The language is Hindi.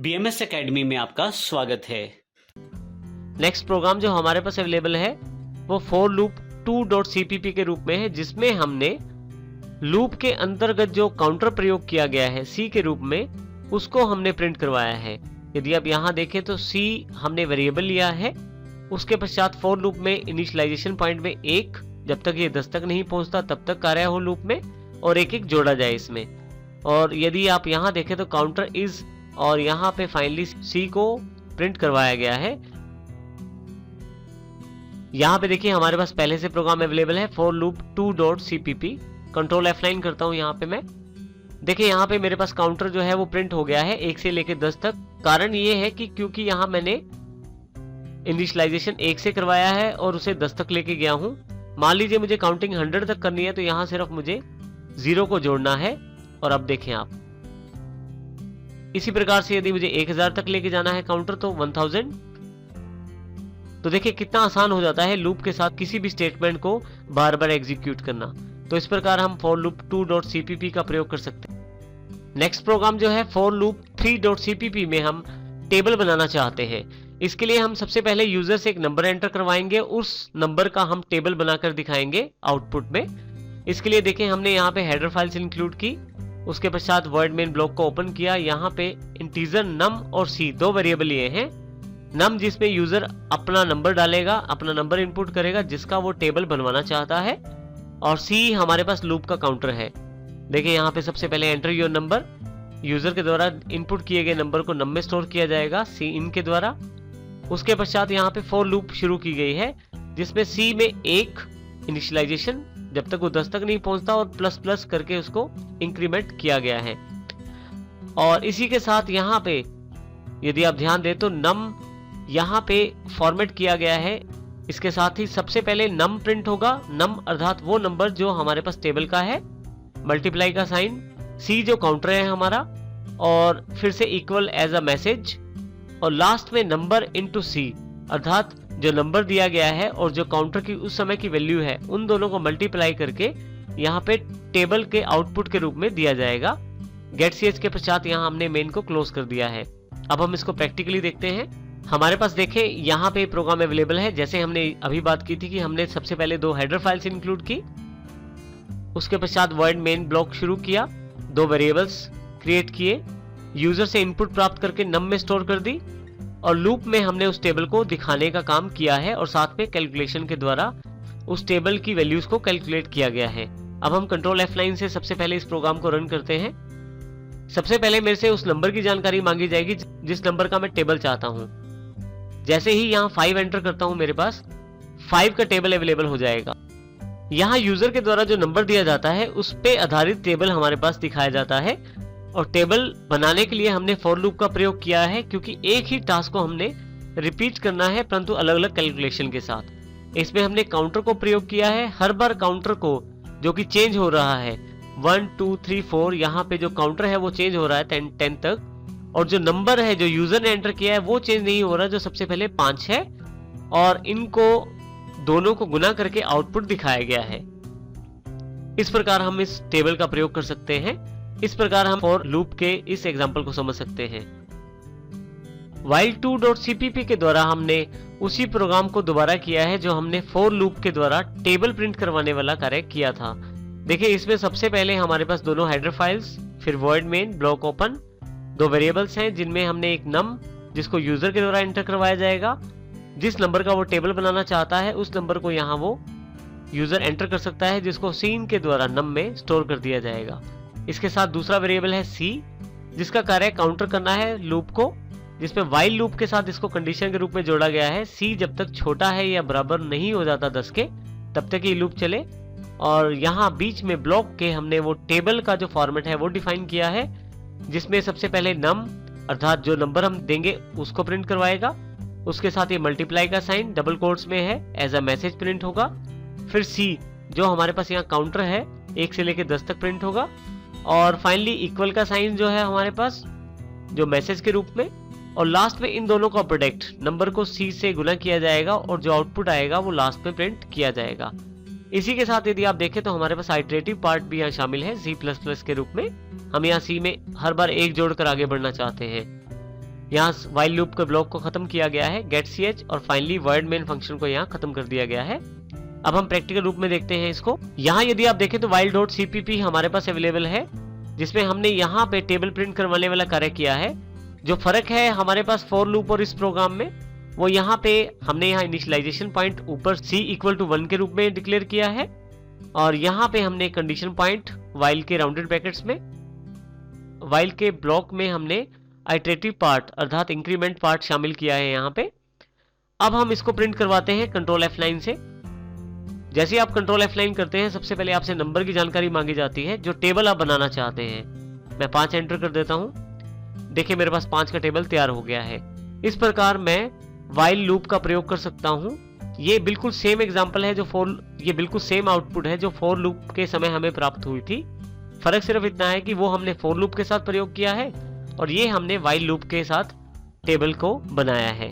BMS एकेडमी में आपका स्वागत है। नेक्स्ट प्रोग्राम जो हमारे पास अवेलेबल है वो for loop 2.cpp के रूप में है, जिसमें हमने लूप के अंतर्गत जो काउंटर प्रयोग किया गया है C के रूप में उसको हमने प्रिंट करवाया है। यदि आप यहाँ देखें तो C हमने वेरिएबल लिया है, उसके पश्चात for लूप में इनिशियलाइजेशन पॉइंट में 1, जब तक ये 10 तक नहीं पहुंचता तब तक कार्य हो लूप में, और एक एक जोड़ा जाए इसमें। और यदि आप यहाँ देखें तो काउंटर इज और यहाँ पे फाइनली C को प्रिंट करवाया गया है। यहाँ पे देखिए हमारे पास पहले से प्रोग्राम अवेलेबल है for loop 2.cpp। Control F9 करता हूँ यहाँ पे मैं। देखिए यहाँ पे मेरे पास काउंटर जो है वो प्रिंट हो गया है 1 से लेकर 10 तक। कारण ये है कि क्योंकि यहाँ मैंने इनिशियलाइजेशन 1 से करवाया है और उसे 10 तक लेके गया हूँ। मान लीजिए मुझे काउंटिंग 100 तक करनी है तो यहाँ सिर्फ मुझे 0 को जोड़ना है। और अब देखें आप, इसी प्रकार से यदि मुझे 1000 तक लेके जाना है काउंटर तो 1000। तो देखिए कितना आसान हो जाता है लूप के साथ किसी भी स्टेटमेंट को बार बार एग्जीक्यूट करना। तो इस प्रकार हम for loop 2.cpp का प्रयोग कर सकते हैं। नेक्स्ट प्रोग्राम जो है for loop 3.cpp में हम टेबल बनाना चाहते हैं। इसके लिए हम सबसे पहले यूजर से एक नंबर एंटर करवाएंगे, उस नंबर का हम टेबल बनाकर दिखाएंगे आउटपुट में। इसके लिए देखें हमने यहाँ पे हेडर फाइल्स इंक्लूड की, उसके पश्चात वर्ड मेन ब्लॉक को ओपन किया। यहाँ पे इंटीजर नम और सी दो वेरिएबल लिए हैं। नम जिसमें यूजर अपना नंबर डालेगा, अपना नंबर इनपुट करेगा जिसका वो टेबल बनवाना चाहता है, और सी हमारे पास लूप का काउंटर है। देखिए यहाँ पे सबसे पहले एंटर योर नंबर, यूजर के द्वारा इनपुट किए गए नंबर को नम में स्टोर किया जाएगा सी इन के द्वारा। उसके पश्चात यहाँ पे फॉर लूप शुरू की गई है जिसमें सी में 1 इनिशियलाइजेशन जब तक वो 10 तक नहीं पहुंचता और प्लस प्लस करके उसको इंक्रीमेंट किया गया है। और इसी के साथ यहाँ पे यदि आप ध्यान दें तो नम यहाँ पे फॉर्मेट किया गया है। इसके साथ ही सबसे पहले नम प्रिंट होगा, नम अर्थात वो नंबर जो हमारे पास टेबल का है, मल्टीप्लाई का साइन, सी जो काउंटर है हमारा, और फिर से इक्वल एज अ मैसेज, और लास्ट में नंबर इनटू सी अर्थात जो नंबर दिया गया है और जो काउंटर की उस समय की वैल्यू है उन दोनों को मल्टीप्लाई करके यहाँ पे टेबल के आउटपुट के रूप में दिया जाएगा। गेट ch के पश्चात यहाँ हमने मेन को क्लोज कर दिया है। अब हम इसको प्रैक्टिकली देखते हैं। हमारे पास देखें यहाँ पे प्रोग्राम अवेलेबल है। जैसे हमने अभी बात की थी कि हमने सबसे पहले 2 हेडर फाइल्स इंक्लूड की, उसके पश्चात वर्ड मेन ब्लॉक शुरू किया, 2 वेरिएबल्स क्रिएट किए, यूजर से इनपुट प्राप्त करके नम में स्टोर कर दी, और लूप में हमने उस टेबल को दिखाने का काम किया है और साथ में कैलकुलेशन के द्वारा उस टेबल की वैल्यूज को कैलकुलेट किया गया है। अब हम कंट्रोल F9 से सबसे पहले इस प्रोग्राम को रन करते हैं। सबसे पहले मेरे से उस नंबर की जानकारी मांगी जाएगी जिस नंबर का मैं टेबल चाहता हूं। जैसे ही यहाँ 5 एंटर करता हूं मेरे पास 5 का टेबल अवेलेबल हो जाएगा। यहाँ यूजर के द्वारा जो नंबर दिया जाता है उस पे आधारित टेबल हमारे पास दिखाया जाता है। और टेबल बनाने के लिए हमने फॉर लूप का प्रयोग किया है क्योंकि एक ही टास्क को हमने रिपीट करना है परंतु अलग अलग कैलकुलेशन के साथ। इसमें हमने काउंटर को प्रयोग किया है। हर बार काउंटर को जो कि चेंज हो रहा है 1 2 3 4, यहाँ पे जो काउंटर है वो चेंज हो रहा है 10 तक, और जो नंबर है जो यूजर ने एंटर किया है वो चेंज नहीं हो रहा, जो सबसे पहले 5 है, और इनको दोनों को गुना करके आउटपुट दिखाया गया है। इस प्रकार हम इस टेबल का प्रयोग कर सकते हैं। इस प्रकार हम फॉर लूप के इस एग्जांपल को समझ सकते हैं। while 2.cpp के द्वारा हमने उसी प्रोग्राम को दोबारा किया है जो हमने फॉर लूप के द्वारा टेबल प्रिंट करवाने वाला कार्य किया था। देखिए इसमें सबसे पहले हमारे पास दोनों हेडर फाइल्स, फिर word main block open, 2 variables हैं जिनमें हमने एक नम जिसको यूजर के द्वारा एंटर करवाया जाएगा। जिस नंबर का वो टेबल बनाना चाहता है उस नंबर को यहाँ वो यूजर एंटर कर सकता है जिसको सीन के द्वारा नम में स्टोर कर दिया जाएगा। इसके साथ दूसरा वेरिएबल है सी जिसका कार्य काउंटर करना है लूप को, जिसमें वाइल लूप के साथ इसको कंडीशन के रूप में जोड़ा गया है। सी जब तक छोटा है या बराबर नहीं हो जाता 10 के तब तक ये लूप चले। और यहाँ बीच में ब्लॉक के हमने वो टेबल का जो फॉर्मेट है वो डिफाइन किया है जिसमें सबसे पहले नम अर्थात जो नंबर हम देंगे उसको प्रिंट करवाएगा। उसके साथ ये मल्टीप्लाई का साइन डबल कोट्स में है एज अ मैसेज प्रिंट होगा। फिर सी जो हमारे पास यहाँ काउंटर है 1 से लेकर 10 तक प्रिंट होगा, और फाइनली इक्वल का साइन जो है हमारे पास जो मैसेज के रूप में, और लास्ट में इन दोनों का प्रोडक्ट नंबर को सी से गुना किया जाएगा और जो आउटपुट आएगा वो लास्ट में प्रिंट किया जाएगा। इसी के साथ यदि आप देखें तो हमारे पास आइटरेटिव पार्ट भी यहाँ शामिल है C++ के रूप में। हम यहाँ C में हर बार 1 जोड़कर आगे बढ़ना चाहते हैं। यहाँ वाइल लूप के ब्लॉक को खत्म किया गया है, गेट ch, और फाइनली वर्ड मेन फंक्शन को यहाँ खत्म कर दिया गया है। अब हम प्रैक्टिकल रूप में देखते हैं इसको। यहाँ यदि आप देखें तो while.cpp हमारे पास अवेलेबल है, जिसमें हमने यहाँ पे टेबल प्रिंट करवाने वाला कार्य किया है। जो फर्क है हमारे पास फॉर लूप और इस प्रोग्राम में, वो यहाँ पे हमने यहाँ इनिशियलाइजेशन पॉइंट ऊपर c इक्वल टू 1 के रूप में डिक्लेयर किया है, और यहाँ पे हमने कंडीशन पॉइंट वाइल के राउंडेड ब्रैकेट्स में, वाइल के ब्लॉक में हमने आइटरेटिव पार्ट अर्थात इंक्रीमेंट पार्ट शामिल किया है यहाँ पे। अब हम इसको प्रिंट करवाते हैं कंट्रोल F9 से। जैसे आप कंट्रोल F9 करते हैं, सबसे पहले आपसे नंबर की जानकारी मांगी जाती है जो टेबल आप बनाना चाहते हैं। मैं 5 एंटर कर देता हूं। देखिए मेरे पास 5 का टेबल तैयार हो गया है। इस प्रकार मैं वाइल लूप का प्रयोग कर सकता हूं। ये बिल्कुल सेम एग्जांपल है ये बिल्कुल सेम आउटपुट है जो फॉर लूप के समय हमें प्राप्त हुई थी। फर्क सिर्फ इतना है कि वो हमने फॉर लूप के साथ प्रयोग किया है और ये हमने वाइल लूप के साथ टेबल को बनाया है।